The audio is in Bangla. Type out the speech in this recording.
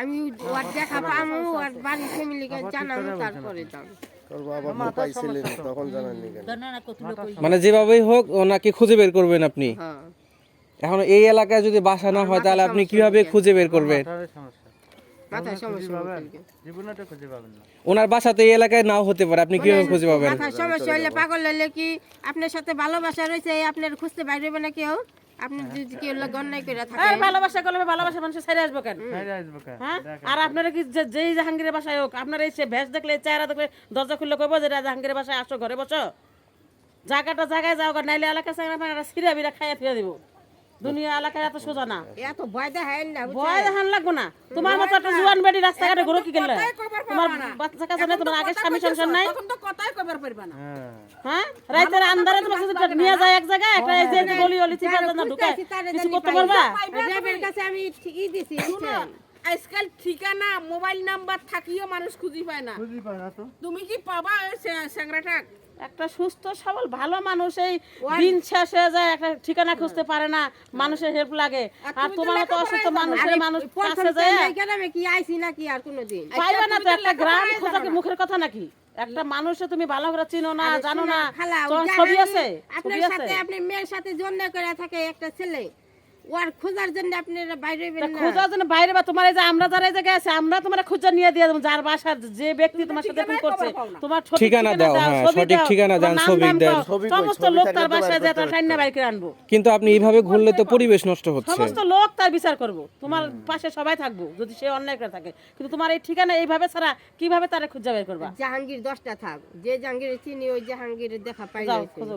আমি ওর দেখা পাবো ওর বাড়ির ফ্যামিলিকে জানাবো তারপরে দাম তোর বাবা তো পাইছিলেন তখন জানাননি কেন? মানে যেভাবেই হোক ওনাকে খুঁজে বের করবেন আপনি। হ্যাঁ এখন এই এলাকায় যদি বাসা না হয় তাহলে আপনি কিভাবে খুঁজে বের করবেন? মাথায় সমস্যা হলে ওনার বাসা তো এই এলাকায় নাও হতে পারে, আপনি কিভাবে খুঁজে পাবেন? মাথায় সমস্যা হলে পাগল হলে কি আপনার সাথে ভালোবাসা রয়েছে আপনার খুঁজতে বাইরে হবে না কেউ আপনি যদি কেউ গন্যায় করে আর থাকেন ভালোবাসা করলে ভালোবাসা মানুষ ছেড়ে আসবো কেন? হ্যাঁ আর আপনারা কি যেই জাহাঙ্গীরের বাসায় হোক আপনারা এই ভেস দেখলে চেহারা দেখলে দরজা খুললে কইবো যে জাহাঙ্গীরের বাসায় আসো ঘরে বসো জায়গাটা জায়গায় যাও নাইলে এলাকা সিরা বিরা খাইয়া থুয়ে দিব। দুনিয়া এলাকায় এত সোজা না, এত ভয় দেখায় না ভয় দেখান লাগবো না। তোমার মতো একটা জুয়ান বেটি রাস্তাঘাটে ঘুরে কি করলে? তোমার বাচ্চা কাছে নেই, তোমার আগের স্বামী সংসার নাই। তখন তো কথাই কইবার পারবা না। হ্যাঁ রাতের আন্ধারে তোমাকে যদি নিয়ে যায় এক জায়গায় একটা এই যে গলি গলি চিপা না ঢুকে কিছু করতে পারবা? র্যাবের কাছে আমি ঠিকই দিছি বুঝছেন? আজকাল ঠিকানা মোবাইল নাম্বার থাকিও মানুষ খুঁজি পায় না। তুমি কি পাবা ওই স্যাংরাটা? একটা সুস্থ সবল ভালো মানুষ এই দিন শেষ হয়ে যায় একটা ঠিকানা খুঁজতে পারে না, মানুষের হেল্প লাগে। আর তোমার মতো অসুস্থ মানুষের মানুষ কাছে যায় গ্রামে কি আইছি নাকি আর কোনোদিন পাইবে না তো। একটা গ্রাম খোঁজা কি মুখের কথা নাকি? একটা মানুষে তুমি ভালো করে চিনো না জানো না, তোমার ছবি আছে আপনার ছবি আছে। সাথে আপনি মেয়ের সাথে জন্য করে থাকে একটা ছেলে ওর খোঁজার জন্য আপনারা বাইরে বের না খোঁজার জন্য বাইরে বা তোমার এই যে আমরা যারা এই জায়গায় আছে আমরা তোমার খুঁজে নিয়ে দিয়ে দেবো। যার বাসার যে ব্যক্তি তোমার সাথে এরকম করছে তোমার সঠিক ঠিকানা দাও, হ্যাঁ, ছবি সঠিক দাও, ঠিকানা তোমার দেন, নাম ছবি দাম দেন। দাও, সমস্ত লোক তার বাসায় যায় তার সাইন বাইরে করে আনবো। কিন্তু আপনি এইভাবে ঘুরলে তো পরিবেশ নষ্ট হচ্ছে। সমস্ত লোক তার বিচার করব, তোমার পাশে সবাই থাকবো যদি সে অন্যায় করে থাকে। কিন্তু তোমার এই ঠিকানা এইভাবে ছাড়া কিভাবে তারে খুঁজে বের করবা? জাহাঙ্গীর 10টা থাক যে জাহাঙ্গীরের চিনি ওই জাহাঙ্গীরের দেখা পাই যাও খোঁজো।